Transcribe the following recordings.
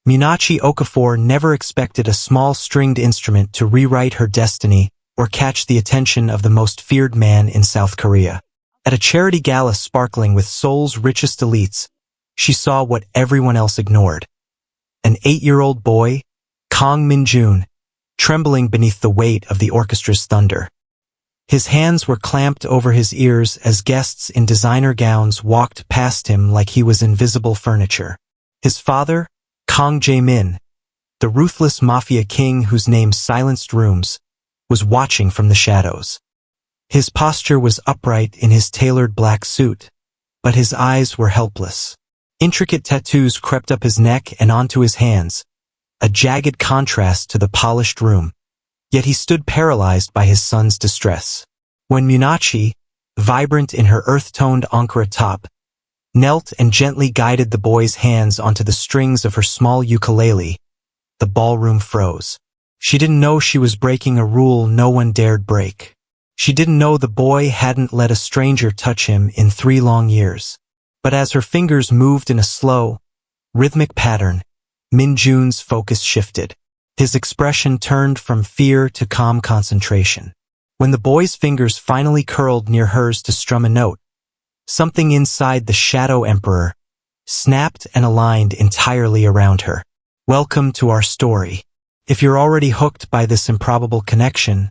Munachi Okafor never expected a small stringed instrument to rewrite her destiny or catch the attention of the most feared man in South Korea. At a charity gala sparkling with Seoul's richest elites, she saw what everyone else ignored. An 8-year-old boy, Kang Min-Joon, trembling beneath the weight of the orchestra's thunder. His hands were clamped over his ears as guests in designer gowns walked past him like he was invisible furniture. His father, Kang Jae-Min, the ruthless Mafia king whose name silenced rooms, was watching from the shadows. His posture was upright in his tailored black suit, but his eyes were helpless. Intricate tattoos crept up his neck and onto his hands, a jagged contrast to the polished room. Yet he stood paralyzed by his son's distress. When Munachi, vibrant in her earth-toned Ankara top, knelt and gently guided the boy's hands onto the strings of her small ukulele, the ballroom froze. She didn't know she was breaking a rule no one dared break. She didn't know the boy hadn't let a stranger touch him in 3 long years. But as her fingers moved in a slow, rhythmic pattern, Min-Joon's focus shifted. His expression turned from fear to calm concentration. When the boy's fingers finally curled near hers to strum a note, something inside the Shadow Emperor snapped and aligned entirely around her. Welcome to our story. If you're already hooked by this improbable connection,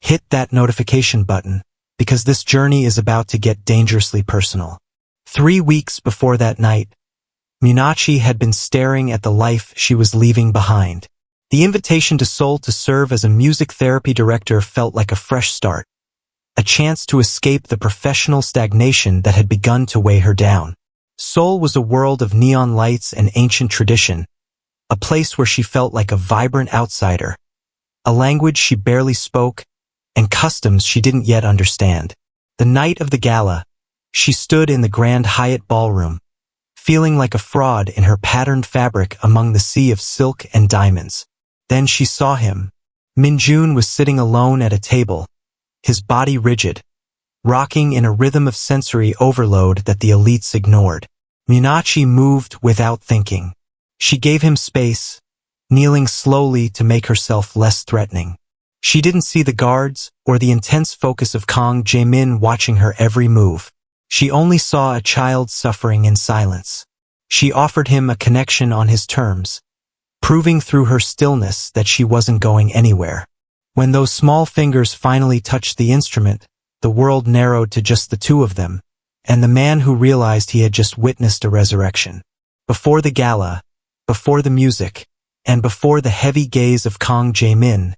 hit that notification button, because this journey is about to get dangerously personal. 3 weeks before that night, Munachi had been staring at the life she was leaving behind. The invitation to Seoul to serve as a music therapy director felt like a fresh start, a chance to escape the professional stagnation that had begun to weigh her down. Seoul was a world of neon lights and ancient tradition, a place where she felt like a vibrant outsider, a language she barely spoke, and customs she didn't yet understand. The night of the gala, she stood in the Grand Hyatt ballroom, feeling like a fraud in her patterned fabric among the sea of silk and diamonds. Then she saw him. Min-Joon was sitting alone at a table, his body rigid, rocking in a rhythm of sensory overload that the elites ignored. Munachi moved without thinking. She gave him space, kneeling slowly to make herself less threatening. She didn't see the guards or the intense focus of Kang Jae-Min watching her every move. She only saw a child suffering in silence. She offered him a connection on his terms, proving through her stillness that she wasn't going anywhere. When those small fingers finally touched the instrument, the world narrowed to just the two of them, and the man who realized he had just witnessed a resurrection. Before the gala, before the music, and before the heavy gaze of Kang Jae-Min,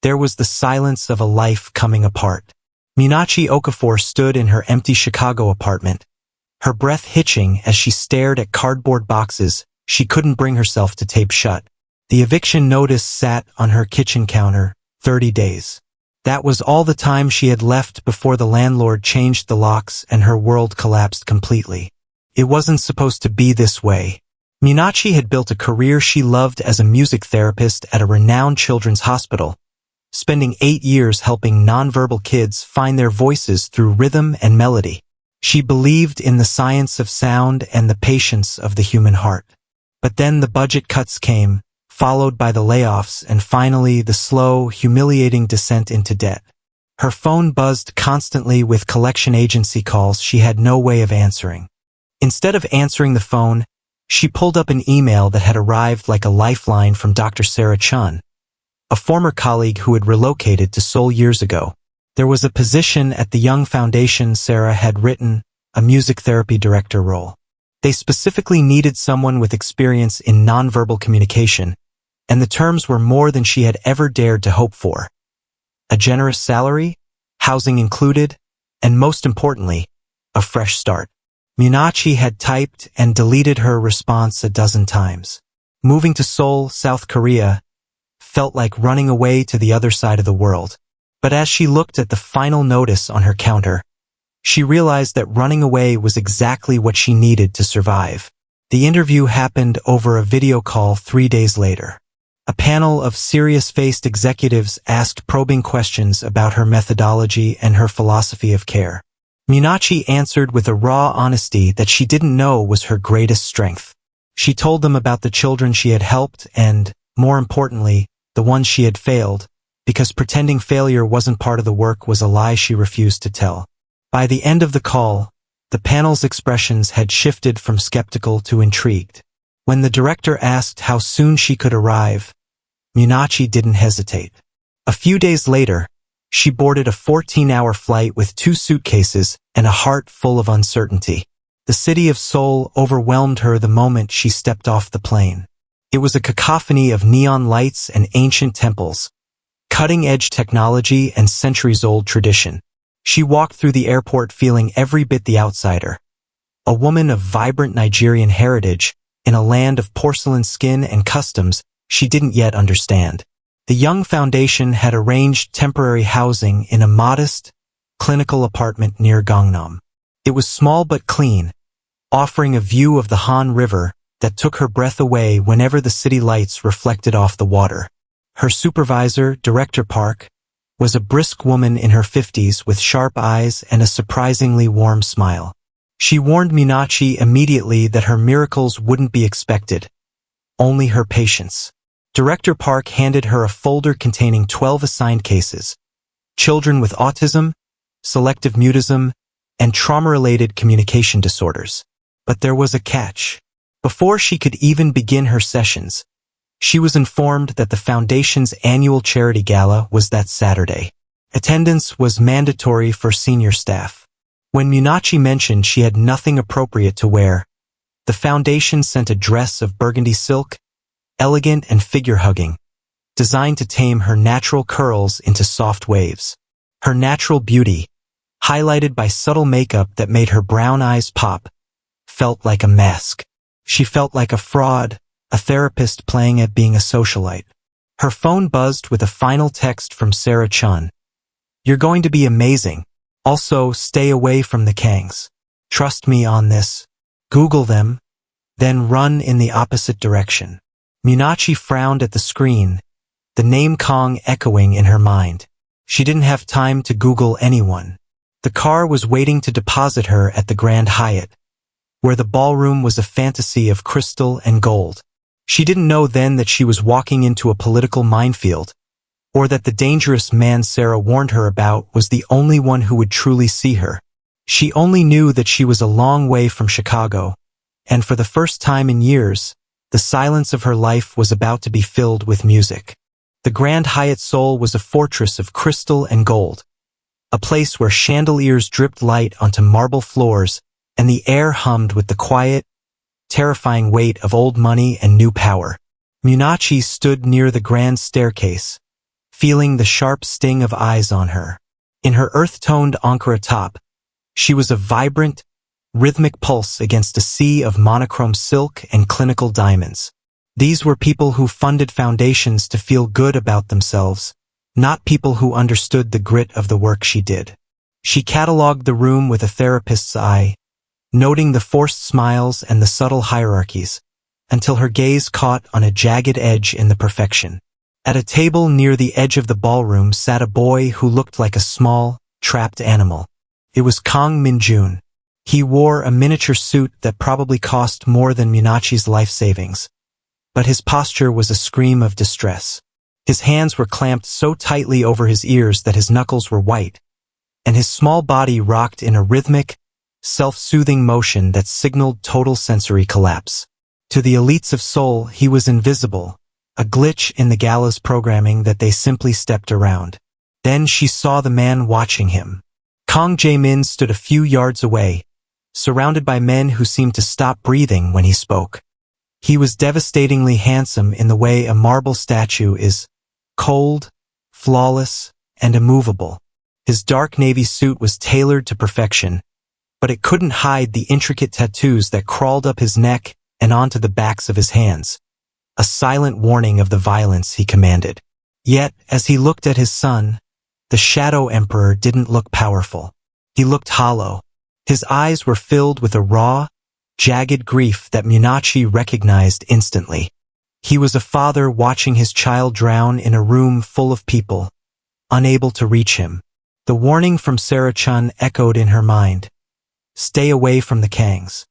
there was the silence of a life coming apart. Munachi Okafor stood in her empty Chicago apartment, her breath hitching as she stared at cardboard boxes she couldn't bring herself to tape shut. The eviction notice sat on her kitchen counter, 30 days. That was all the time she had left before the landlord changed the locks and her world collapsed completely. It wasn't supposed to be this way. Munachi had built a career she loved as a music therapist at a renowned children's hospital, spending 8 years helping nonverbal kids find their voices through rhythm and melody. She believed in the science of sound and the patience of the human heart. But then the budget cuts came, followed by the layoffs and finally the slow, humiliating descent into debt. Her phone buzzed constantly with collection agency calls she had no way of answering. Instead of answering the phone, she pulled up an email that had arrived like a lifeline from Dr. Sarah Chun, a former colleague who had relocated to Seoul years ago. There was a position at the Young Foundation Sarah had written, a music therapy director role. They specifically needed someone with experience in nonverbal communication, and the terms were more than she had ever dared to hope for. A generous salary, housing included, and most importantly, a fresh start. Munachi had typed and deleted her response a dozen times. Moving to Seoul, South Korea, felt like running away to the other side of the world. But as she looked at the final notice on her counter, she realized that running away was exactly what she needed to survive. The interview happened over a video call 3 days later. A panel of serious-faced executives asked probing questions about her methodology and her philosophy of care. Munachi answered with a raw honesty that she didn't know was her greatest strength. She told them about the children she had helped and, more importantly, the ones she had failed, because pretending failure wasn't part of the work was a lie she refused to tell. By the end of the call, the panel's expressions had shifted from skeptical to intrigued. When the director asked how soon she could arrive, Munachi didn't hesitate. A few days later, she boarded a 14-hour flight with 2 suitcases and a heart full of uncertainty. The city of Seoul overwhelmed her the moment she stepped off the plane. It was a cacophony of neon lights and ancient temples, cutting-edge technology and centuries-old tradition. She walked through the airport feeling every bit the outsider. A woman of vibrant Nigerian heritage, in a land of porcelain skin and customs she didn't yet understand. The Young Foundation had arranged temporary housing in a modest, clinical apartment near Gangnam. It was small but clean, offering a view of the Han River that took her breath away whenever the city lights reflected off the water. Her supervisor, Director Park, was a brisk woman in her 50s with sharp eyes and a surprisingly warm smile. She warned Munachi immediately that her miracles wouldn't be expected, only her patience. Director Park handed her a folder containing 12 assigned cases: children with autism, selective mutism, and trauma-related communication disorders. But there was a catch. Before she could even begin her sessions, she was informed that the Foundation's annual charity gala was that Saturday. Attendance was mandatory for senior staff. When Munachi mentioned she had nothing appropriate to wear, the Foundation sent a dress of burgundy silk, elegant and figure-hugging, designed to tame her natural curls into soft waves. Her natural beauty, highlighted by subtle makeup that made her brown eyes pop, felt like a mask. She felt like a fraud, a therapist playing at being a socialite. Her phone buzzed with a final text from Sarah Chun. "You're going to be amazing. Also, stay away from the Kangs. Trust me on this. Google them, then run in the opposite direction." Munachi frowned at the screen, the name Kang echoing in her mind. She didn't have time to Google anyone. The car was waiting to deposit her at the Grand Hyatt, where the ballroom was a fantasy of crystal and gold. She didn't know then that she was walking into a political minefield, or that the dangerous man Sarah warned her about was the only one who would truly see her. She only knew that she was a long way from Chicago, and for the first time in years, the silence of her life was about to be filled with music. The Grand Hyatt Seoul was a fortress of crystal and gold, a place where chandeliers dripped light onto marble floors and the air hummed with the quiet, terrifying weight of old money and new power. Munachi stood near the grand staircase, feeling the sharp sting of eyes on her. In her earth-toned Ankara top, she was a vibrant, rhythmic pulse against a sea of monochrome silk and clinical diamonds. These were people who funded foundations to feel good about themselves, not people who understood the grit of the work she did. She catalogued the room with a therapist's eye, noting the forced smiles and the subtle hierarchies, until her gaze caught on a jagged edge in the perfection. At a table near the edge of the ballroom sat a boy who looked like a small, trapped animal. It was Kang Min-Joon. He wore a miniature suit that probably cost more than Munachi's life savings, but his posture was a scream of distress. His hands were clamped so tightly over his ears that his knuckles were white, and his small body rocked in a rhythmic, self-soothing motion that signaled total sensory collapse. To the elites of Seoul, he was invisible, a glitch in the gala's programming that they simply stepped around. Then she saw the man watching him. Kang Jae-Min stood a few yards away, surrounded by men who seemed to stop breathing when he spoke. He was devastatingly handsome in the way a marble statue is, cold, flawless, and immovable. His dark navy suit was tailored to perfection, but it couldn't hide the intricate tattoos that crawled up his neck and onto the backs of his hands, a silent warning of the violence he commanded. Yet, as he looked at his son, the Shadow Emperor didn't look powerful. He looked hollow. His eyes were filled with a raw, jagged grief that Munachi recognized instantly. He was a father watching his child drown in a room full of people, unable to reach him. The warning from Sarah Chun echoed in her mind. Stay away from the Kangs.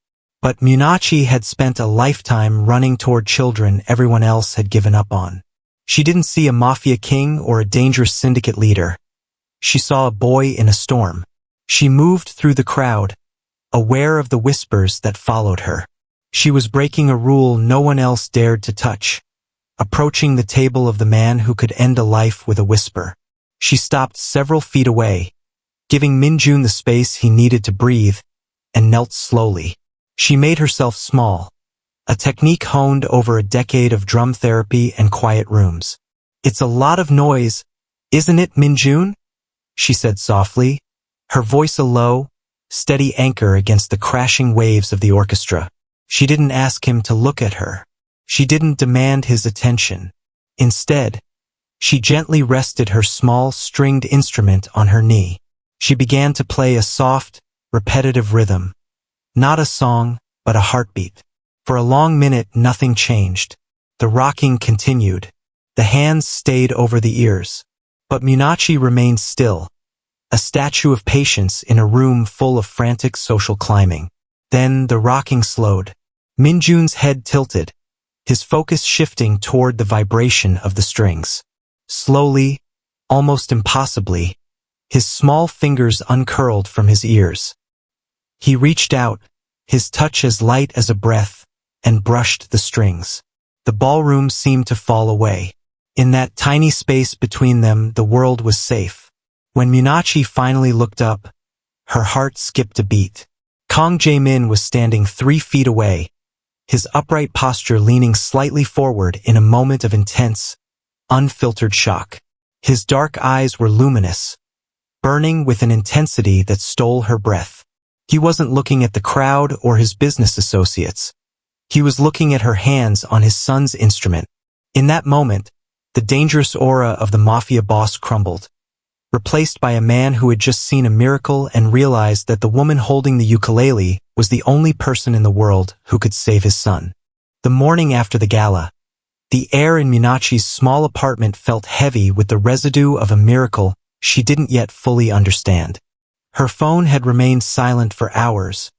But Munachi had spent a lifetime running toward children everyone else had given up on. She didn't see a mafia king or a dangerous syndicate leader. She saw a boy in a storm. She moved through the crowd, aware of the whispers that followed her. She was breaking a rule no one else dared to touch, approaching the table of the man who could end a life with a whisper. She stopped several feet away, giving Min-Joon the space he needed to breathe, and knelt slowly. She made herself small, a technique honed over a decade of drum therapy and quiet rooms. "It's a lot of noise, isn't it, Min-Joon?" she said softly, her voice a low, steady anchor against the crashing waves of the orchestra. She didn't ask him to look at her. She didn't demand his attention. Instead, she gently rested her small stringed instrument on her knee. She began to play a soft, repetitive rhythm. Not a song, but a heartbeat. For a long minute, nothing changed. The rocking continued. The hands stayed over the ears. But Munachi remained still, a statue of patience in a room full of frantic social climbing. Then the rocking slowed. Min-Joon's head tilted, his focus shifting toward the vibration of the strings. Slowly, almost impossibly, his small fingers uncurled from his ears. He reached out, his touch as light as a breath, and brushed the strings. The ballroom seemed to fall away. In that tiny space between them, the world was safe. When Munachi finally looked up, her heart skipped a beat. Kang Jae-Min was standing 3 feet away, his upright posture leaning slightly forward in a moment of intense, unfiltered shock. His dark eyes were luminous, burning with an intensity that stole her breath. He wasn't looking at the crowd or his business associates. He was looking at her hands on his son's instrument. In that moment, the dangerous aura of the mafia boss crumbled, replaced by a man who had just seen a miracle and realized that the woman holding the ukulele was the only person in the world who could save his son. The morning after the gala, the air in Munachi's small apartment felt heavy with the residue of a miracle she didn't yet fully understand. Her phone had remained silent for hours,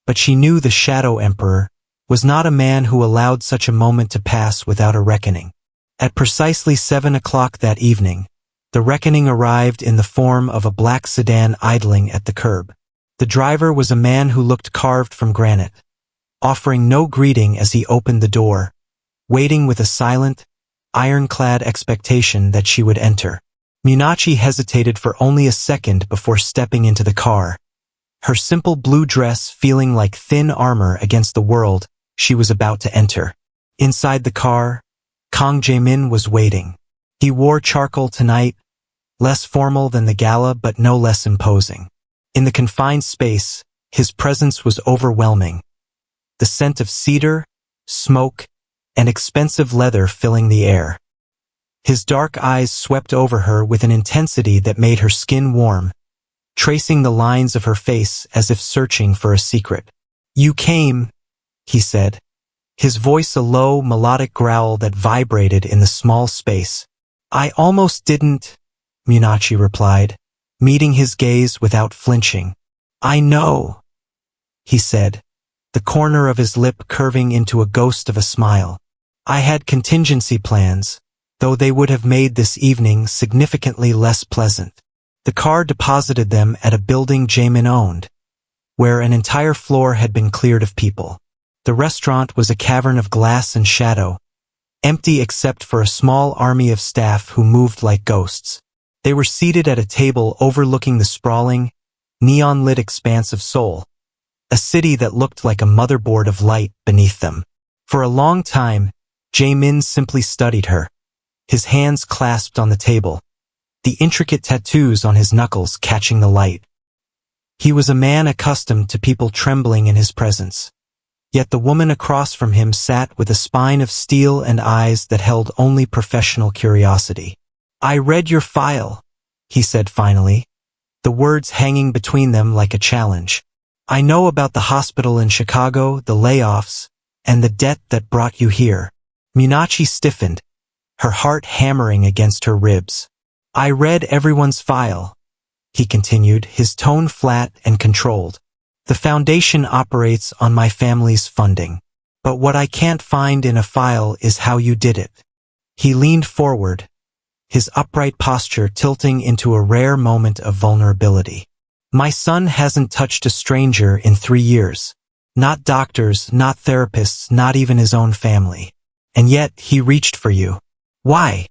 but she knew the Shadow Emperor was not a man who allowed such a moment to pass without a reckoning. At precisely 7 o'clock that evening, the reckoning arrived in the form of a black sedan idling at the curb. The driver was a man who looked carved from granite, offering no greeting as he opened the door, waiting with a silent, ironclad expectation that she would enter. Munachi hesitated for only a second before stepping into the car, her simple blue dress feeling like thin armor against the world she was about to enter. Inside the car, Kang Jae-Min was waiting. He wore charcoal tonight, less formal than the gala but no less imposing. In the confined space, his presence was overwhelming, the scent of cedar, smoke, and expensive leather filling the air. His dark eyes swept over her with an intensity that made her skin warm, tracing the lines of her face as if searching for a secret. "You came," he said, his voice a low, melodic growl that vibrated in the small space. "I almost didn't," Munachi replied, meeting his gaze without flinching. "I know," he said, the corner of his lip curving into a ghost of a smile. "I had contingency plans, though they would have made this evening significantly less pleasant." The car deposited them at a building Jae-Min owned, where an entire floor had been cleared of people. The restaurant was a cavern of glass and shadow, empty except for a small army of staff who moved like ghosts. They were seated at a table overlooking the sprawling, neon-lit expanse of Seoul, a city that looked like a motherboard of light beneath them. For a long time, Jae-Min simply studied her, his hands clasped on the table, the intricate tattoos on his knuckles catching the light. He was a man accustomed to people trembling in his presence. Yet the woman across from him sat with a spine of steel and eyes that held only professional curiosity. "I read your file," he said finally, the words hanging between them like a challenge. "I know about the hospital in Chicago, the layoffs, and the debt that brought you here." Munachi stiffened, her heart hammering against her ribs. "I read everyone's file," he continued, his tone flat and controlled. The foundation operates on my family's funding. But what I can't find in a file is how you did it. He leaned forward, his upright posture tilting into a rare moment of vulnerability. My son hasn't touched a stranger in 3 years. Not doctors, not therapists, not even his own family. And yet, he reached for you. Why?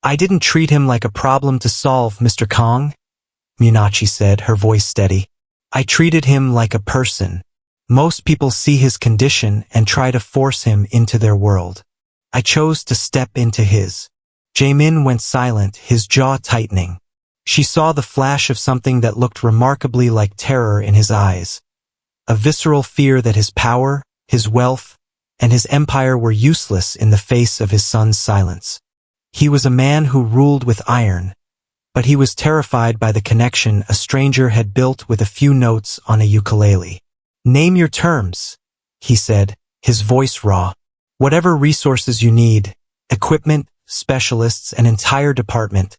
I didn't treat him like a problem to solve, Mr. Kang, Munachi said, her voice steady. I treated him like a person. Most people see his condition and try to force him into their world. I chose to step into his. Jae-Min went silent, his jaw tightening. She saw the flash of something that looked remarkably like terror in his eyes. A visceral fear that his power, his wealth, and his empire were useless in the face of his son's silence. He was a man who ruled with iron, but he was terrified by the connection a stranger had built with a few notes on a ukulele. Name your terms, he said, his voice raw. Whatever resources you need, equipment, specialists, an entire department,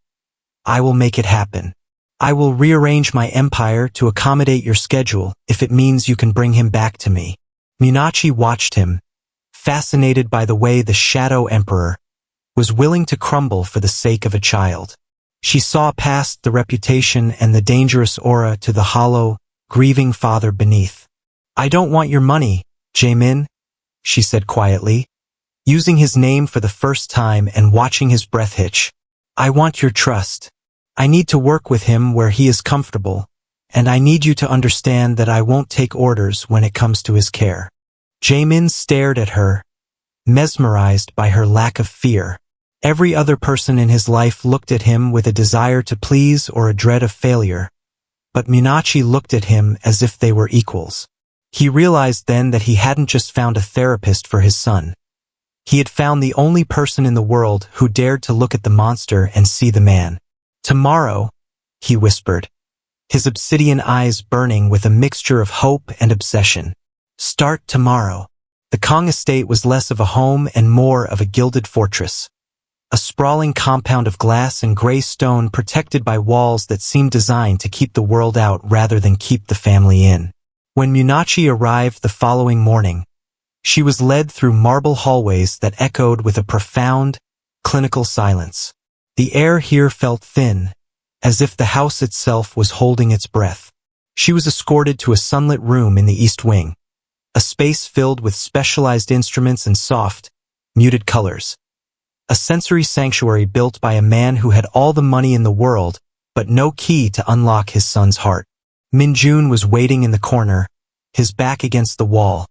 I will make it happen. I will rearrange my empire to accommodate your schedule if it means you can bring him back to me. Munachi watched him, fascinated by the way the Shadow Emperor was willing to crumble for the sake of a child. She saw past the reputation and the dangerous aura to the hollow, grieving father beneath. I don't want your money, Jae-Min, she said quietly, using his name for the first time and watching his breath hitch. I want your trust. I need to work with him where he is comfortable, and I need you to understand that I won't take orders when it comes to his care. Jae-Min stared at her, mesmerized by her lack of fear. Every other person in his life looked at him with a desire to please or a dread of failure, but Munachi looked at him as if they were equals. He realized then that he hadn't just found a therapist for his son. He had found the only person in the world who dared to look at the monster and see the man. Tomorrow, he whispered, his obsidian eyes burning with a mixture of hope and obsession. Start tomorrow. The Kang estate was less of a home and more of a gilded fortress. A sprawling compound of glass and gray stone protected by walls that seemed designed to keep the world out rather than keep the family in. When Munachi arrived the following morning, she was led through marble hallways that echoed with a profound, clinical silence. The air here felt thin, as if the house itself was holding its breath. She was escorted to a sunlit room in the east wing, a space filled with specialized instruments and soft, muted colors. A sensory sanctuary built by a man who had all the money in the world, but no key to unlock his son's heart. Min-Joon was waiting in the corner, his back against the wall,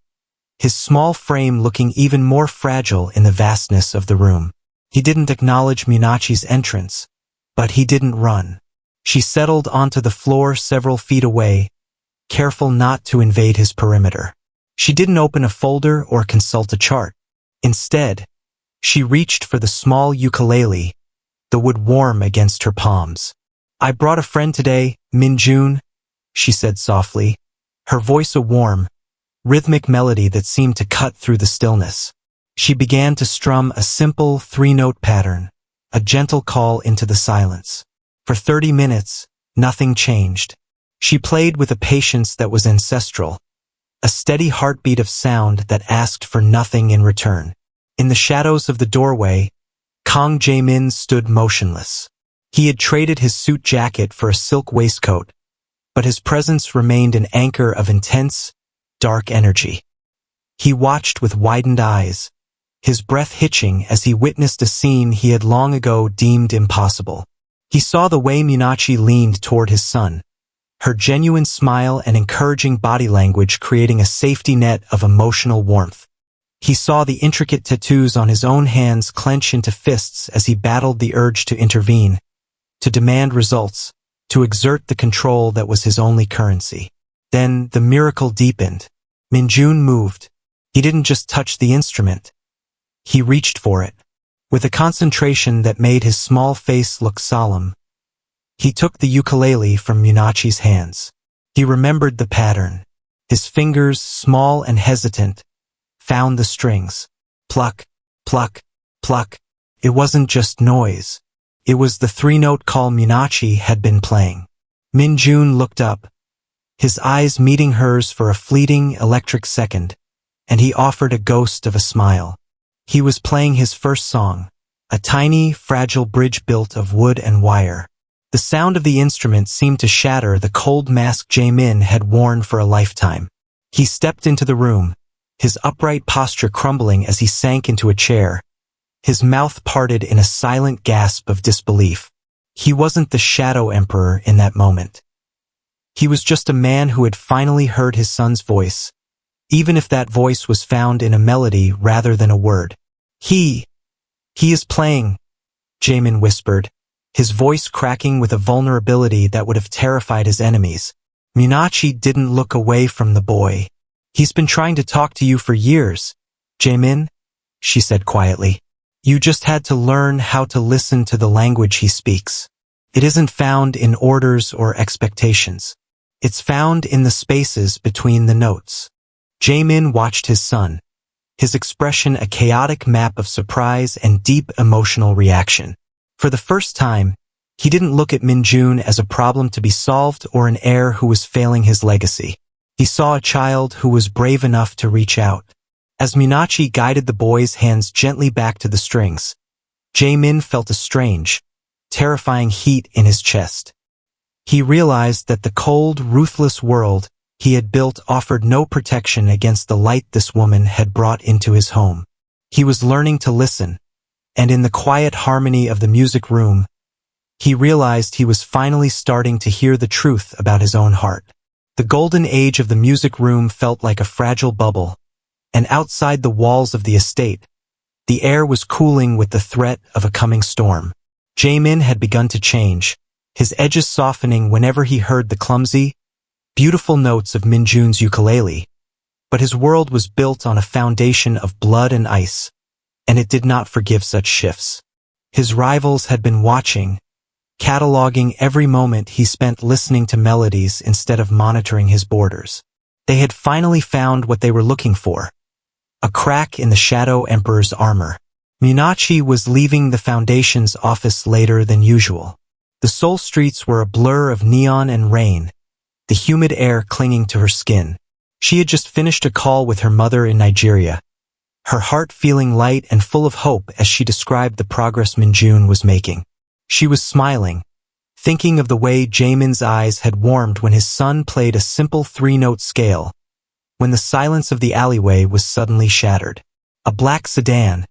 his small frame looking even more fragile in the vastness of the room. He didn't acknowledge Munachi's entrance, but he didn't run. She settled onto the floor several feet away, careful not to invade his perimeter. She didn't open a folder or consult a chart. Instead, she reached for the small ukulele, the wood warm against her palms. I brought a friend today, Min-Joon, she said softly, her voice a warm, rhythmic melody that seemed to cut through the stillness. She began to strum a simple 3-note pattern, a gentle call into the silence. For 30 minutes, nothing changed. She played with a patience that was ancestral, a steady heartbeat of sound that asked for nothing in return. In the shadows of the doorway, Kang Jae-Min stood motionless. He had traded his suit jacket for a silk waistcoat, but his presence remained an anchor of intense, dark energy. He watched with widened eyes, his breath hitching as he witnessed a scene he had long ago deemed impossible. He saw the way Munachi leaned toward his son, her genuine smile and encouraging body language creating a safety net of emotional warmth. He saw the intricate tattoos on his own hands clench into fists as he battled the urge to intervene, to demand results, to exert the control that was his only currency. Then the miracle deepened. Min-Joon moved. He didn't just touch the instrument. He reached for it. With a concentration that made his small face look solemn, he took the ukulele from Munachi's hands. He remembered the pattern. His fingers, small and hesitant, found the strings. Pluck, pluck, pluck. It wasn't just noise. It was the 3-note call Munachi had been playing. Min-Joon looked up, his eyes meeting hers for a fleeting, electric second, and he offered a ghost of a smile. He was playing his first song, a tiny, fragile bridge built of wood and wire. The sound of the instrument seemed to shatter the cold mask Jae-Min had worn for a lifetime. He stepped into the room, his upright posture crumbling as he sank into a chair, his mouth parted in a silent gasp of disbelief. He wasn't the Shadow Emperor in that moment. He was just a man who had finally heard his son's voice, even if that voice was found in a melody rather than a word. He is playing, Jae-Min whispered, his voice cracking with a vulnerability that would have terrified his enemies. Munachi didn't look away from the boy. He's been trying to talk to you for years, Jae-Min, she said quietly. You just had to learn how to listen to the language he speaks. It isn't found in orders or expectations. It's found in the spaces between the notes. Jae-Min watched his son, his expression a chaotic map of surprise and deep emotional reaction. For the first time, he didn't look at Min-Joon as a problem to be solved or an heir who was failing his legacy. He saw a child who was brave enough to reach out. As Munachi guided the boy's hands gently back to the strings, Jae-Min felt a strange, terrifying heat in his chest. He realized that the cold, ruthless world he had built offered no protection against the light this woman had brought into his home. He was learning to listen, and in the quiet harmony of the music room, he realized he was finally starting to hear the truth about his own heart. The golden age of the music room felt like a fragile bubble, and outside the walls of the estate, the air was cooling with the threat of a coming storm. Jae-Min had begun to change, his edges softening whenever he heard the clumsy, beautiful notes of Min-Joon's ukulele. But his world was built on a foundation of blood and ice, and it did not forgive such shifts. His rivals had been watching, cataloging every moment he spent listening to melodies instead of monitoring his borders. They had finally found what they were looking for, a crack in the Shadow Emperor's armor. Munachi was leaving the Foundation's office later than usual. The Seoul streets were a blur of neon and rain, the humid air clinging to her skin. She had just finished a call with her mother in Nigeria, her heart feeling light and full of hope as she described the progress Min-Joon was making. She was smiling, thinking of the way Jae-Min's eyes had warmed when his son played a simple three-note scale, when the silence of the alleyway was suddenly shattered. A black sedan,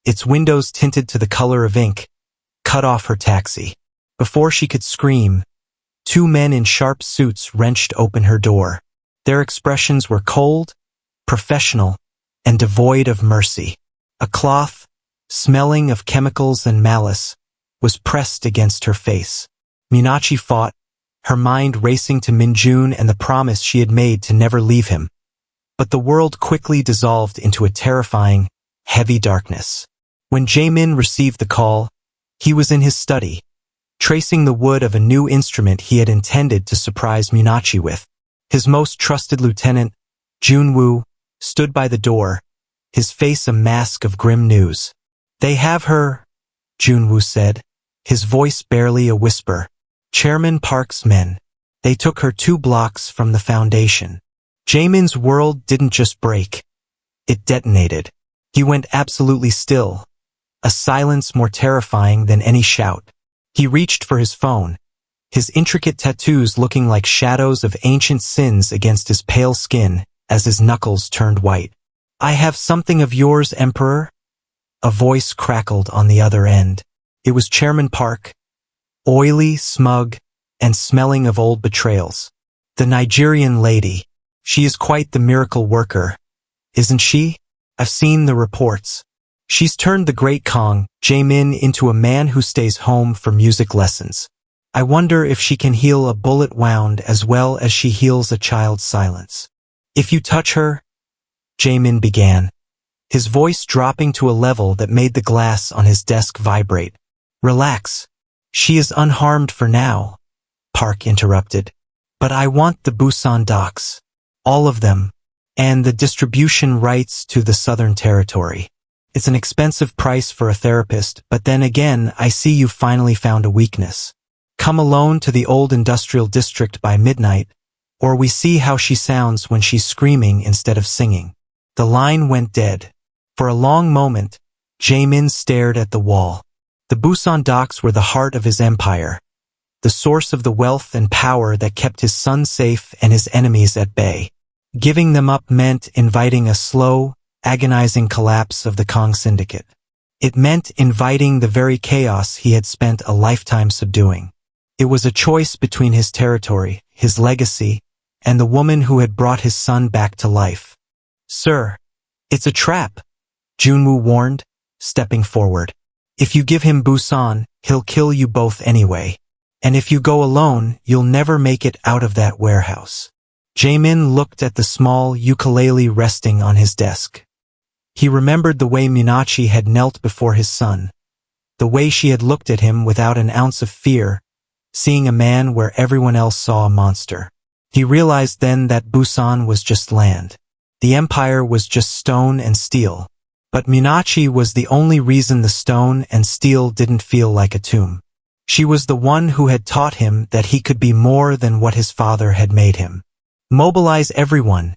its windows tinted to the color of ink, cut off her taxi. Before she could scream, two men in sharp suits wrenched open her door. Their expressions were cold, professional, and devoid of mercy. A cloth, smelling of chemicals and malice, was pressed against her face. Munachi fought, her mind racing to Min-Joon and the promise she had made to never leave him. But the world quickly dissolved into a terrifying, heavy darkness. When Jae-Min received the call, he was in his study, tracing the wood of a new instrument he had intended to surprise Munachi with. His most trusted lieutenant, Junwoo, stood by the door, his face a mask of grim news. "They have her," Junwoo said, his voice barely a whisper. "Chairman Park's men. They took her 2 blocks from the Foundation." Jae-Min's world didn't just break. It detonated. He went absolutely still, a silence more terrifying than any shout. He reached for his phone, his intricate tattoos looking like shadows of ancient sins against his pale skin as his knuckles turned white. "I have something of yours, Emperor," a voice crackled on the other end. It was Chairman Park, oily, smug, and smelling of old betrayals. "The Nigerian lady. She is quite the miracle worker, isn't she? I've seen the reports. She's turned the great Kang Jae-Min into a man who stays home for music lessons. I wonder if she can heal a bullet wound as well as she heals a child's silence. If you touch her," Jae-Min began, his voice dropping to a level that made the glass on his desk vibrate. "Relax. She is unharmed for now," Park interrupted. "But I want the Busan docks. All of them. And the distribution rights to the Southern Territory. It's an expensive price for a therapist, but then again, I see you finally found a weakness. Come alone to the old industrial district by midnight, Or we see how she sounds when she's screaming instead of singing. The line went dead. For a long moment, Jae-Min stared at the wall. The Busan docks were the heart of his empire, the source of the wealth and power that kept his son safe and his enemies at bay. Giving them up meant inviting a slow, agonizing collapse of the Kang Syndicate. It meant inviting the very chaos he had spent a lifetime subduing. It was a choice between his territory, his legacy, and the woman who had brought his son back to life. "Sir, it's a trap," Junwoo warned, stepping forward. "If you give him Busan, he'll kill you both anyway. And if you go alone, you'll never make it out of that warehouse." Jae-Min looked at the small ukulele resting on his desk. He remembered the way Munachi had knelt before his son, the way she had looked at him without an ounce of fear, seeing a man where everyone else saw a monster. He realized then that Busan was just land. The empire was just stone and steel. But Munachi was the only reason the stone and steel didn't feel like a tomb. She was the one who had taught him that he could be more than what his father had made him. "Mobilize everyone,"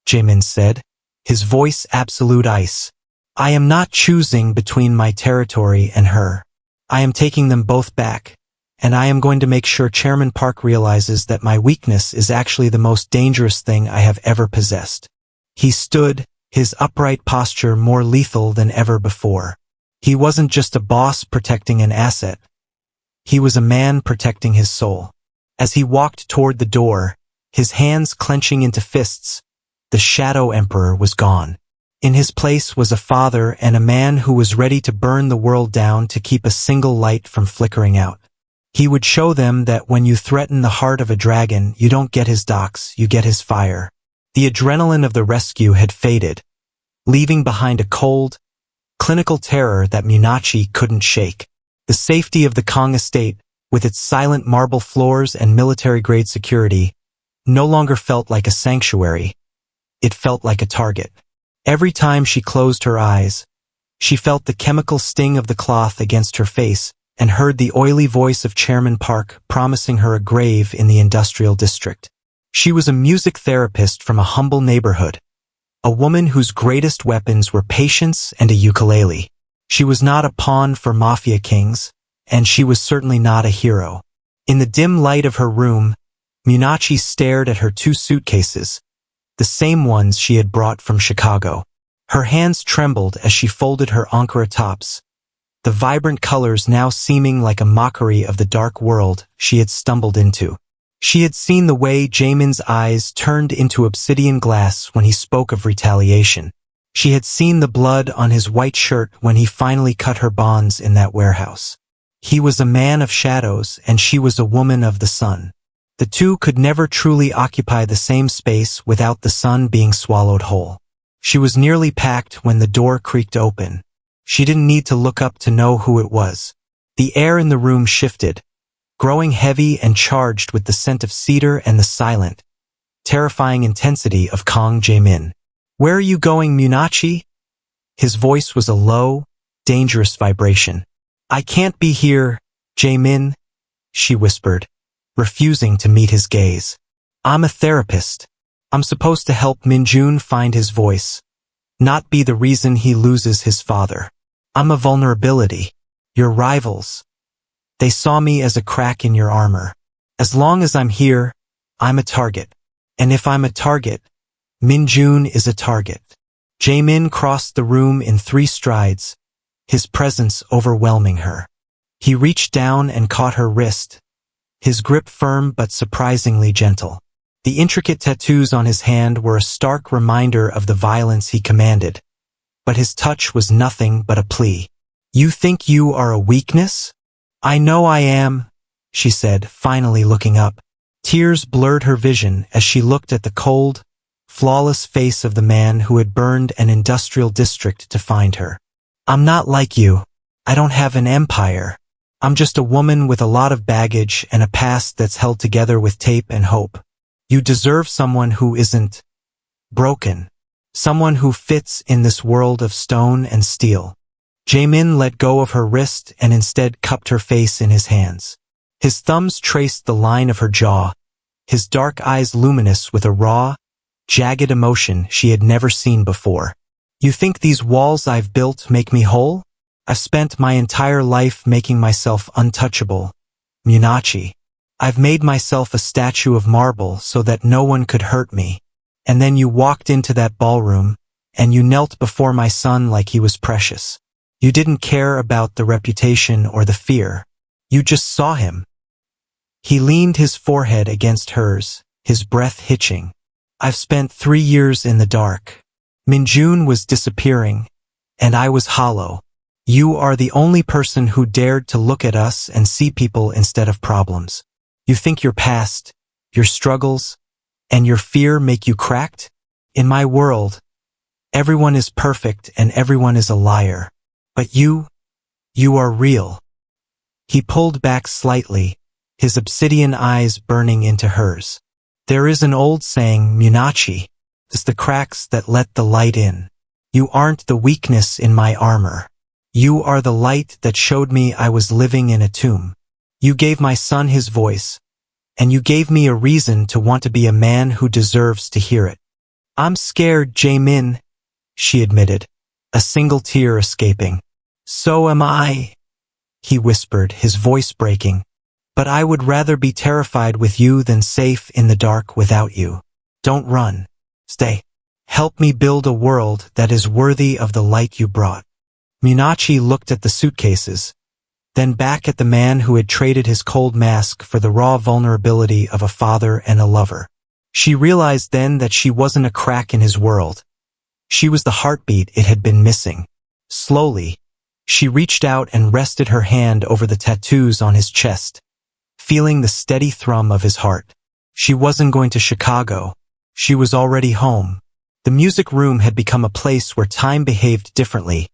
Jae-Min said, his voice absolute ice. "I am not choosing between my territory and her. I am taking them both back. And I am going to make sure Chairman Park realizes that my weakness is actually the most dangerous thing I have ever possessed." He stood, his upright posture more lethal than ever before. He wasn't just a boss protecting an asset. He was a man protecting his soul. As he walked toward the door, his hands clenching into fists, the Shadow Emperor was gone. In his place was a father and a man who was ready to burn the world down to keep a single light from flickering out. He would show them that when you threaten the heart of a dragon, you don't get his docks, you get his fire. The adrenaline of the rescue had faded, leaving behind a cold, clinical terror that Munachi couldn't shake. The safety of the Kang estate, with its silent marble floors and military-grade security, no longer felt like a sanctuary. It felt like a target. Every time she closed her eyes, she felt the chemical sting of the cloth against her face and heard the oily voice of Chairman Park promising her a grave in the industrial district. She was a music therapist from a humble neighborhood, a woman whose greatest weapons were patience and a ukulele. She was not a pawn for Mafia kings, and she was certainly not a hero. In the dim light of her room, Munachi stared at her 2 suitcases, the same ones she had brought from Chicago. Her hands trembled as she folded her Ankara tops, the vibrant colors now seeming like a mockery of the dark world she had stumbled into. She had seen the way Jae-Min's eyes turned into obsidian glass when he spoke of retaliation. She had seen the blood on his white shirt when he finally cut her bonds in that warehouse. He was a man of shadows and she was a woman of the sun. The two could never truly occupy the same space without the sun being swallowed whole. She was nearly packed when the door creaked open. She didn't need to look up to know who it was. The air in the room shifted, growing heavy and charged with the scent of cedar and the silent, terrifying intensity of Kang Jae-Min. "Where are you going, Munachi?" His voice was a low, dangerous vibration. "I can't be here, Jae-Min," she whispered, refusing to meet his gaze. "I'm a therapist. I'm supposed to help Min-Joon find his voice, not be the reason he loses his father. I'm a vulnerability. Your rivals, they saw me as a crack in your armor. As long as I'm here, I'm a target. And if I'm a target, Min-Joon is a target." Jae-Min crossed the room in 3 strides, his presence overwhelming her. He reached down and caught her wrist, his grip firm but surprisingly gentle. The intricate tattoos on his hand were a stark reminder of the violence he commanded, but his touch was nothing but a plea. "You think you are a weakness? I know I am," she said, finally looking up. Tears blurred her vision as she looked at the cold, flawless face of the man who had burned an industrial district to find her. "I'm not like you. I don't have an empire. I'm just a woman with a lot of baggage and a past that's held together with tape and hope. You deserve someone who isn't broken, someone who fits in this world of stone and steel." Jae-Min let go of her wrist and instead cupped her face in his hands. His thumbs traced the line of her jaw, his dark eyes luminous with a raw, jagged emotion she had never seen before. You think these walls I've built make me whole? I've spent my entire life making myself untouchable. Munachi. I've made myself a statue of marble so that no one could hurt me. And then you walked into that ballroom, and you knelt before my son like he was precious. You didn't care about the reputation or the fear. You just saw him. He leaned his forehead against hers, his breath hitching. I've spent 3 years in the dark. Min-Joon was disappearing, and I was hollow. You are the only person who dared to look at us and see people instead of problems. You think your past, your struggles, and your fear make you cracked? In my world, everyone is perfect and everyone is a liar. But you are real. He pulled back slightly, his obsidian eyes burning into hers. There is an old saying, Munachi, it's the cracks that let the light in. You aren't the weakness in my armor. You are the light that showed me I was living in a tomb. You gave my son his voice, and you gave me a reason to want to be a man who deserves to hear it. I'm scared, Jae-Min, she admitted, a single tear escaping. So am I, he whispered, his voice breaking. But I would rather be terrified with you than safe in the dark without you. Don't run. Stay. Help me build a world that is worthy of the light you brought. Munachi looked at the suitcases, then back at the man who had traded his cold mask for the raw vulnerability of a father and a lover. She realized then that she wasn't a crack in his world. She was the heartbeat it had been missing. Slowly, she reached out and rested her hand over the tattoos on his chest, feeling the steady thrum of his heart. She wasn't going to Chicago. She was already home. The music room had become a place where time behaved differently,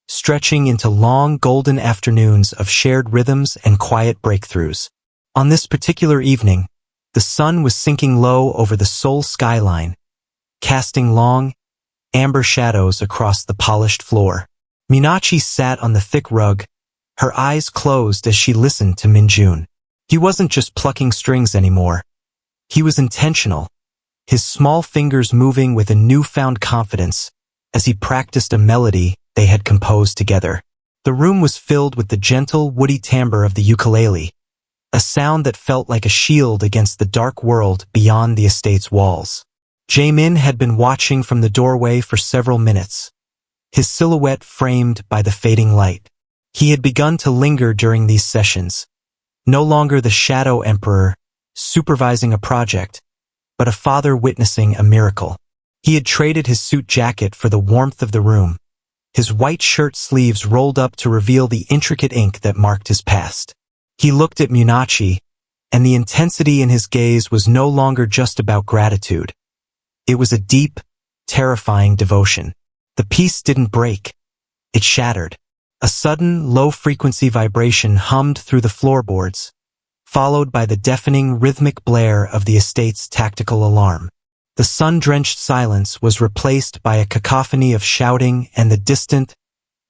stretching into long golden afternoons of shared rhythms and quiet breakthroughs. On this particular evening, the sun was sinking low over the Seoul skyline, casting long, amber shadows across the polished floor. Munachi sat on the thick rug, her eyes closed as she listened to Min-Joon. He wasn't just plucking strings anymore. He was intentional, his small fingers moving with a newfound confidence as he practiced a melody they had composed together. The room was filled with the gentle, woody timbre of the ukulele, a sound that felt like a shield against the dark world beyond the estate's walls. Jae-Min had been watching from the doorway for several minutes, his silhouette framed by the fading light. He had begun to linger during these sessions, no longer the shadow emperor supervising a project, but a father witnessing a miracle. He had traded his suit jacket for the warmth of the room, his white shirt sleeves rolled up to reveal the intricate ink that marked his past. He looked at Munachi, and the intensity in his gaze was no longer just about gratitude. It was a deep, terrifying devotion. The piece didn't break. It shattered. A sudden, low-frequency vibration hummed through the floorboards, followed by the deafening rhythmic blare of the estate's tactical alarm. The sun-drenched silence was replaced by a cacophony of shouting and the distant,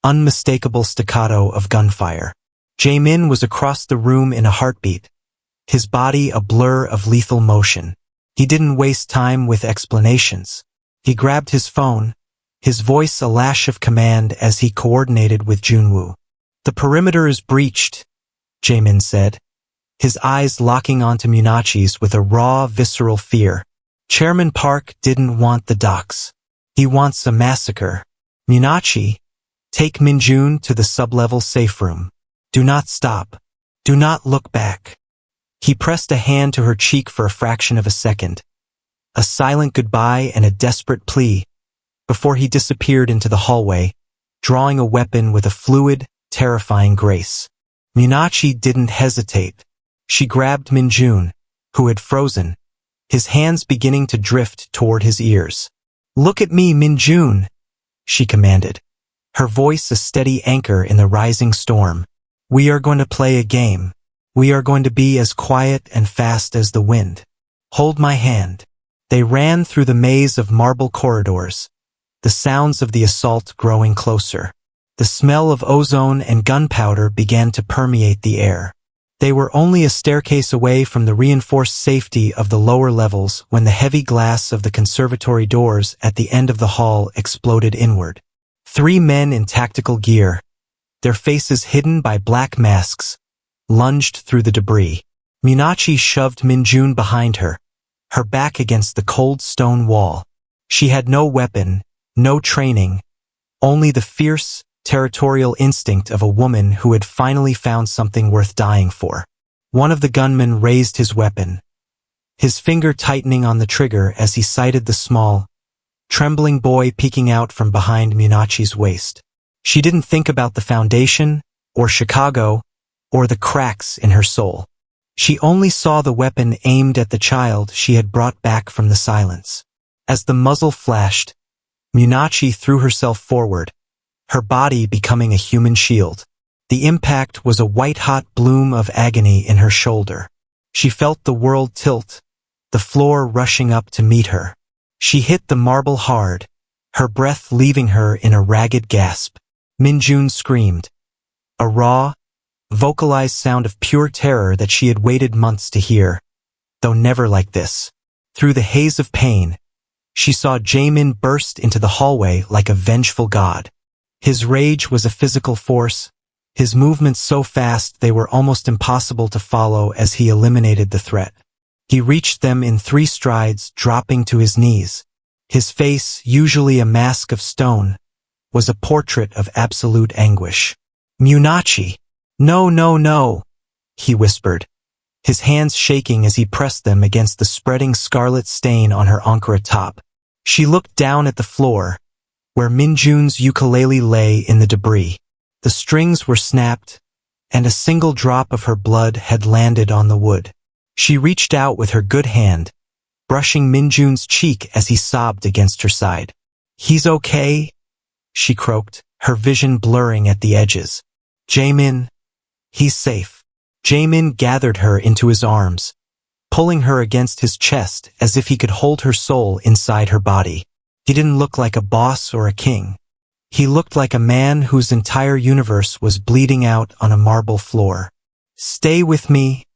unmistakable staccato of gunfire. Jae-Min was across the room in a heartbeat, his body a blur of lethal motion. He didn't waste time with explanations. He grabbed his phone, his voice a lash of command as he coordinated with Junwoo. "The perimeter is breached," Jae-Min said, his eyes locking onto Munachi's with a raw, visceral fear. "Chairman Park didn't want the docks. He wants a massacre. Munachi, take Min-Joon to the sub-level safe room. Do not stop. Do not look back." He pressed a hand to her cheek for a fraction of a second, a silent goodbye and a desperate plea, before he disappeared into the hallway, drawing a weapon with a fluid, terrifying grace. Munachi didn't hesitate. She grabbed Min-Joon, who had frozen, his hands beginning to drift toward his ears. "Look at me, Min-Joon," she commanded, her voice a steady anchor in the rising storm. "We are going to play a game. We are going to be as quiet and fast as the wind. Hold my hand." They ran through the maze of marble corridors, the sounds of the assault growing closer. The smell of ozone and gunpowder began to permeate the air. They were only a staircase away from the reinforced safety of the lower levels when the heavy glass of the conservatory doors at the end of the hall exploded inward. 3 men in tactical gear, their faces hidden by black masks, lunged through the debris. Munachi shoved Min-Joon behind her, her back against the cold stone wall. She had no weapon, no training, only the fierce, territorial instinct of a woman who had finally found something worth dying for. One of the gunmen raised his weapon, his finger tightening on the trigger as he sighted the small, trembling boy peeking out from behind Munachi's waist. She didn't think about the foundation, or Chicago, or the cracks in her soul. She only saw the weapon aimed at the child she had brought back from the silence. As the muzzle flashed, Munachi threw herself forward, her body becoming a human shield. The impact was a white-hot bloom of agony in her shoulder. She felt the world tilt, the floor rushing up to meet her. She hit the marble hard, her breath leaving her in a ragged gasp. Min-Joon screamed, a raw, vocalized sound of pure terror that she had waited months to hear, though never like this. Through the haze of pain, she saw Jae-Min burst into the hallway like a vengeful god. His rage was a physical force, his movements so fast they were almost impossible to follow as he eliminated the threat. He reached them in 3 strides, dropping to his knees. His face, usually a mask of stone, was a portrait of absolute anguish. Munachi! No, no, no, he whispered, his hands shaking as he pressed them against the spreading scarlet stain on her Ankara top. She looked down at the floor, where Min-Joon's ukulele lay in the debris. The strings were snapped, and a single drop of her blood had landed on the wood. She reached out with her good hand, brushing Min-Joon's cheek as he sobbed against her side. He's okay, she croaked, her vision blurring at the edges. Jae-Min, he's safe. Jae-Min gathered her into his arms, pulling her against his chest as if he could hold her soul inside her body. He didn't look like a boss or a king. He looked like a man whose entire universe was bleeding out on a marble floor. Stay with me,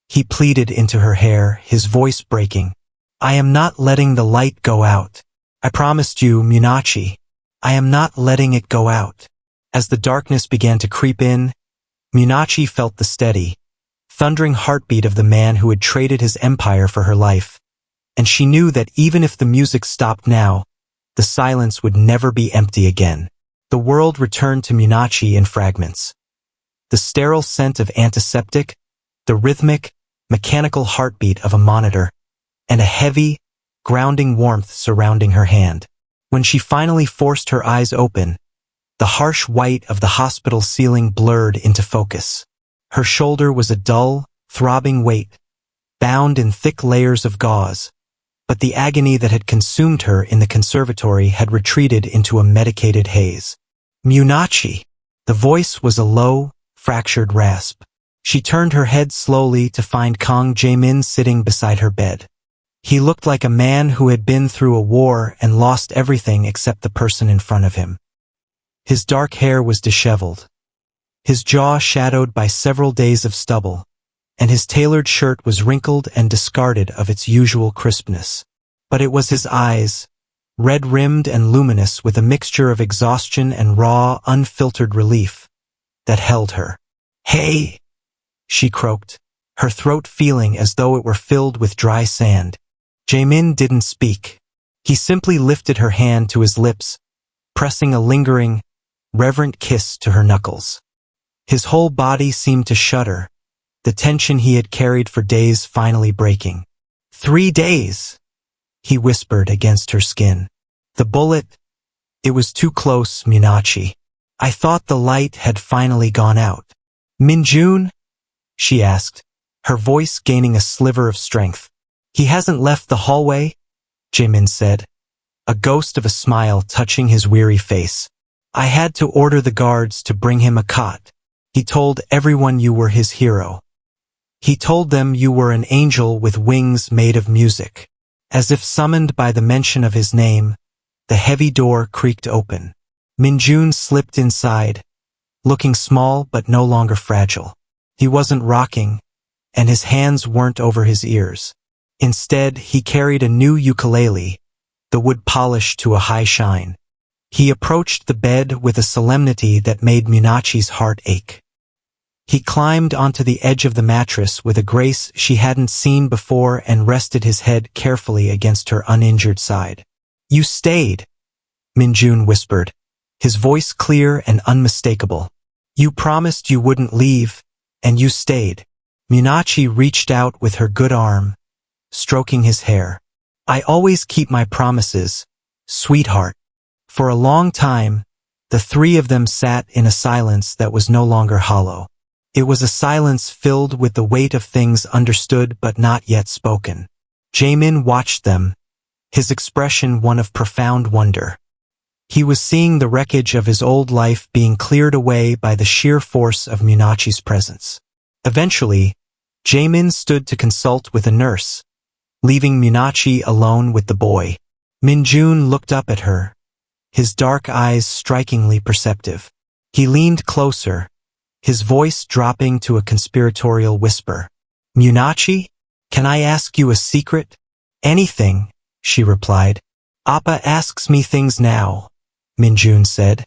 he pleaded into her hair, his voice breaking. I am not letting the light go out. I promised you, Munachi. I am not letting it go out. As the darkness began to creep in, Munachi felt the steady, thundering heartbeat of the man who had traded his empire for her life. And she knew that even if the music stopped now, the silence would never be empty again. The world returned to Munachi in fragments. The sterile scent of antiseptic, the rhythmic, mechanical heartbeat of a monitor, and a heavy, grounding warmth surrounding her hand. When she finally forced her eyes open, the harsh white of the hospital ceiling blurred into focus. Her shoulder was a dull, throbbing weight, bound in thick layers of gauze, but the agony that had consumed her in the conservatory had retreated into a medicated haze. Munachi! The voice was a low, fractured rasp. She turned her head slowly to find Kang Jae-Min sitting beside her bed. He looked like a man who had been through a war and lost everything except the person in front of him. His dark hair was disheveled, his jaw shadowed by several days of stubble, and his tailored shirt was wrinkled and discarded of its usual crispness. But it was his eyes, red-rimmed and luminous with a mixture of exhaustion and raw, unfiltered relief, that held her. Hey! She croaked, her throat feeling as though it were filled with dry sand. Jae-Min didn't speak. He simply lifted her hand to his lips, pressing a lingering, reverent kiss to her knuckles. His whole body seemed to shudder, the tension he had carried for days finally breaking. 3 days, he whispered against her skin. The bullet, it was too close, Munachi. I thought the light had finally gone out. Min-Joon? She asked, her voice gaining a sliver of strength. He hasn't left the hallway, Jae-Min said, a ghost of a smile touching his weary face. I had to order the guards to bring him a cot. He told everyone you were his hero. He told them you were an angel with wings made of music. As if summoned by the mention of his name, the heavy door creaked open. Min-Joon slipped inside, looking small but no longer fragile. He wasn't rocking, and his hands weren't over his ears. Instead, he carried a new ukulele, the wood polished to a high shine. He approached the bed with a solemnity that made Munachi's heart ache. He climbed onto the edge of the mattress with a grace she hadn't seen before and rested his head carefully against her uninjured side. "You stayed," Min-Joon whispered, his voice clear and unmistakable. "You promised you wouldn't leave, and you stayed." Munachi reached out with her good arm, stroking his hair. "I always keep my promises, sweetheart." For a long time, the three of them sat in a silence that was no longer hollow. It was a silence filled with the weight of things understood but not yet spoken. Jae-Min watched them, his expression one of profound wonder. He was seeing the wreckage of his old life being cleared away by the sheer force of Munachi's presence. Eventually, Jae-Min stood to consult with a nurse, leaving Munachi alone with the boy. Min-Joon looked up at her, his dark eyes strikingly perceptive. He leaned closer, his voice dropping to a conspiratorial whisper. "Munachi, can I ask you a secret?" "Anything," she replied. "Appa asks me things now," Min-Joon said,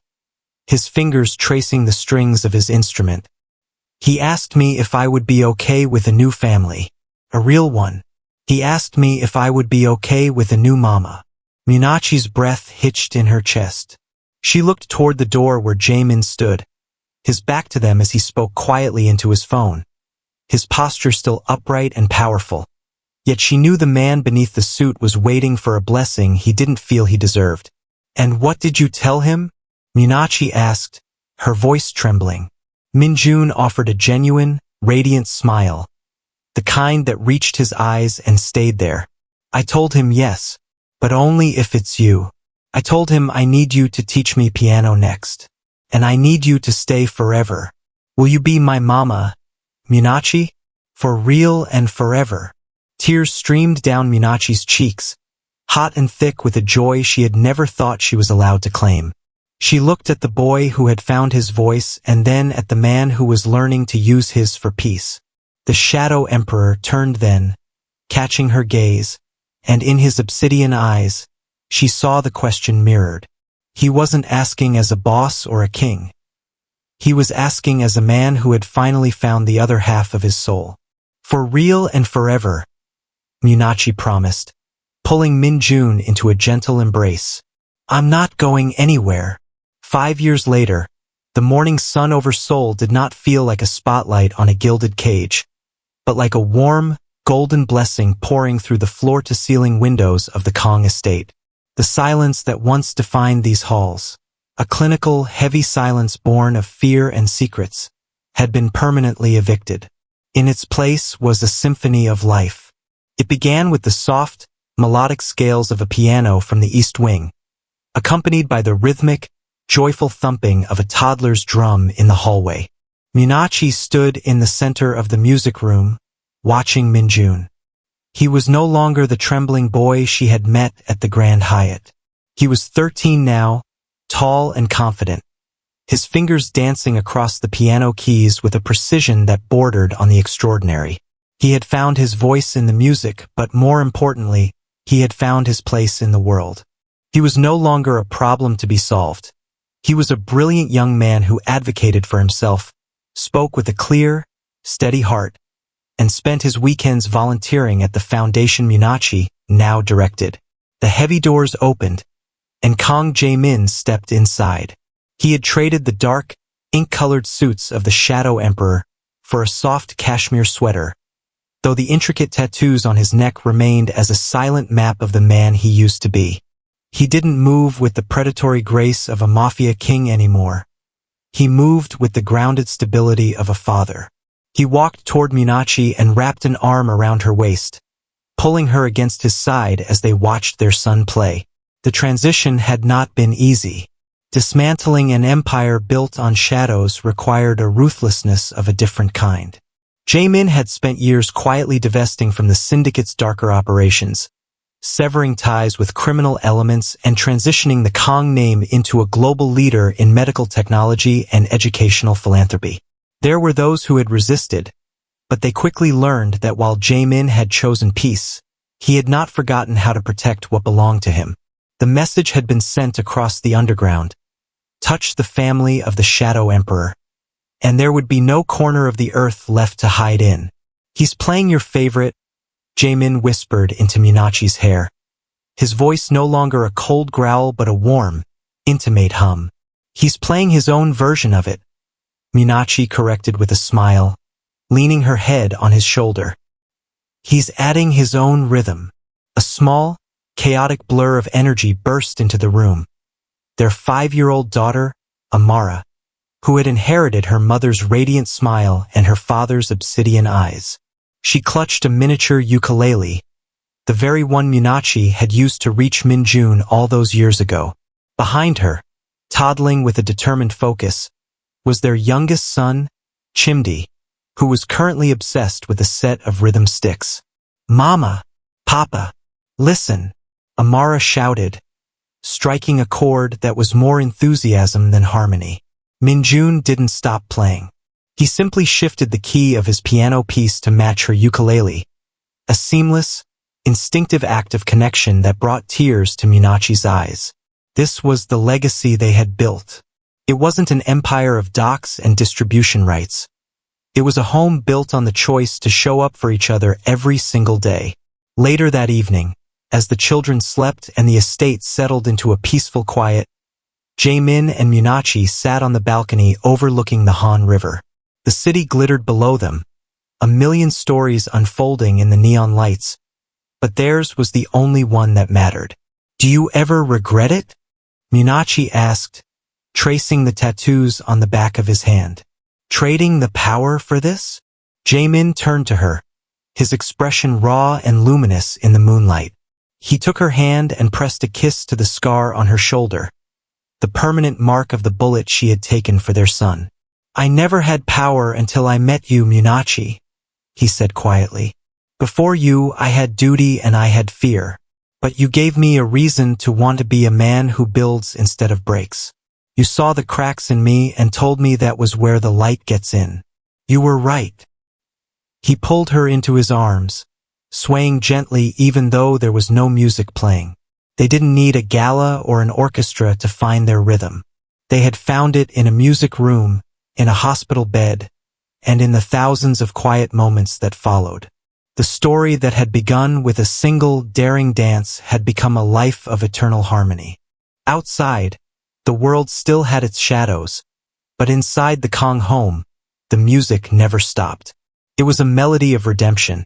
his fingers tracing the strings of his instrument. "He asked me if I would be okay with a new family. A real one. He asked me if I would be okay with a new mama." Munachi's breath hitched in her chest. She looked toward the door where Jae-Min stood, his back to them as he spoke quietly into his phone, his posture still upright and powerful. Yet she knew the man beneath the suit was waiting for a blessing he didn't feel he deserved. "And what did you tell him?" Munachi asked, her voice trembling. Min-Joon offered a genuine, radiant smile, the kind that reached his eyes and stayed there. "I told him yes, but only if it's you. I told him I need you to teach me piano next. And I need you to stay forever. Will you be my mama, Munachi? For real and forever." Tears streamed down Munachi's cheeks, hot and thick with a joy she had never thought she was allowed to claim. She looked at the boy who had found his voice and then at the man who was learning to use his for peace. The Shadow Emperor turned then, catching her gaze, and in his obsidian eyes, she saw the question mirrored. He wasn't asking as a boss or a king. He was asking as a man who had finally found the other half of his soul. "For real and forever," Munachi promised, pulling Min-Joon into a gentle embrace. "I'm not going anywhere." 5 years later, the morning sun over Seoul did not feel like a spotlight on a gilded cage, but like a warm, golden blessing pouring through the floor-to-ceiling windows of the Kang estate. The silence that once defined these halls, a clinical, heavy silence born of fear and secrets, had been permanently evicted. In its place was a symphony of life. It began with the soft, melodic scales of a piano from the East Wing, accompanied by the rhythmic, joyful thumping of a toddler's drum in the hallway. Munachi stood in the center of the music room, watching Min-Joon. He was no longer the trembling boy she had met at the Grand Hyatt. He was 13 now, tall and confident, his fingers dancing across the piano keys with a precision that bordered on the extraordinary. He had found his voice in the music, but more importantly, he had found his place in the world. He was no longer a problem to be solved. He was a brilliant young man who advocated for himself, spoke with a clear, steady heart, and spent his weekends volunteering at the foundation Munachi now directed. The heavy doors opened, and Kang Jae-Min stepped inside. He had traded the dark, ink-colored suits of the Shadow Emperor for a soft cashmere sweater, though the intricate tattoos on his neck remained as a silent map of the man he used to be. He didn't move with the predatory grace of a Mafia king anymore. He moved with the grounded stability of a father. He walked toward Munachi and wrapped an arm around her waist, pulling her against his side as they watched their son play. The transition had not been easy. Dismantling an empire built on shadows required a ruthlessness of a different kind. Jae-Min had spent years quietly divesting from the Syndicate's darker operations, severing ties with criminal elements and transitioning the Kang name into a global leader in medical technology and educational philanthropy. There were those who had resisted, but they quickly learned that while Jae-Min had chosen peace, he had not forgotten how to protect what belonged to him. The message had been sent across the underground: touch the family of the Shadow Emperor, and there would be no corner of the earth left to hide in. He's playing your favorite, Jae-Min whispered into Munachi's hair. His voice no longer a cold growl but a warm, intimate hum. He's playing his own version of it, Munachi corrected with a smile, leaning her head on his shoulder. He's adding his own rhythm. A small, chaotic blur of energy burst into the room. Their 5-year-old daughter, Amara, who had inherited her mother's radiant smile and her father's obsidian eyes. She clutched a miniature ukulele, the very one Munachi had used to reach Min-Joon all those years ago. Behind her, toddling with a determined focus, was their youngest son, Chimdi, who was currently obsessed with a set of rhythm sticks. "Mama, Papa, listen," Amara shouted, striking a chord that was more enthusiasm than harmony. Min-Joon didn't stop playing. He simply shifted the key of his piano piece to match her ukulele, a seamless, instinctive act of connection that brought tears to Munachi's eyes. This was the legacy they had built. It wasn't an empire of docks and distribution rights. It was a home built on the choice to show up for each other every single day. Later that evening, as the children slept and the estate settled into a peaceful quiet, Jae-Min and Munachi sat on the balcony overlooking the Han River. The city glittered below them, a million stories unfolding in the neon lights, but theirs was the only one that mattered. "Do you ever regret it?" Munachi asked, tracing the tattoos on the back of his hand. "Trading the power for this?" Jae-Min turned to her, his expression raw and luminous in the moonlight. He took her hand and pressed a kiss to the scar on her shoulder, the permanent mark of the bullet she had taken for their son. "I never had power until I met you, Munachi," he said quietly. "Before you, I had duty and I had fear. But you gave me a reason to want to be a man who builds instead of breaks. You saw the cracks in me and told me that was where the light gets in. You were right." He pulled her into his arms, swaying gently even though there was no music playing. They didn't need a gala or an orchestra to find their rhythm. They had found it in a music room, in a hospital bed, and in the thousands of quiet moments that followed. The story that had begun with a single, daring dance had become a life of eternal harmony. Outside, the world still had its shadows, but inside the Kang home, the music never stopped. It was a melody of redemption,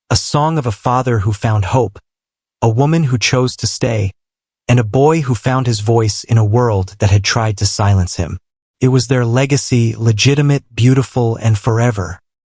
a song of a father who found hope, a woman who chose to stay, and a boy who found his voice in a world that had tried to silence him. It was their legacy, legitimate, beautiful, and forever.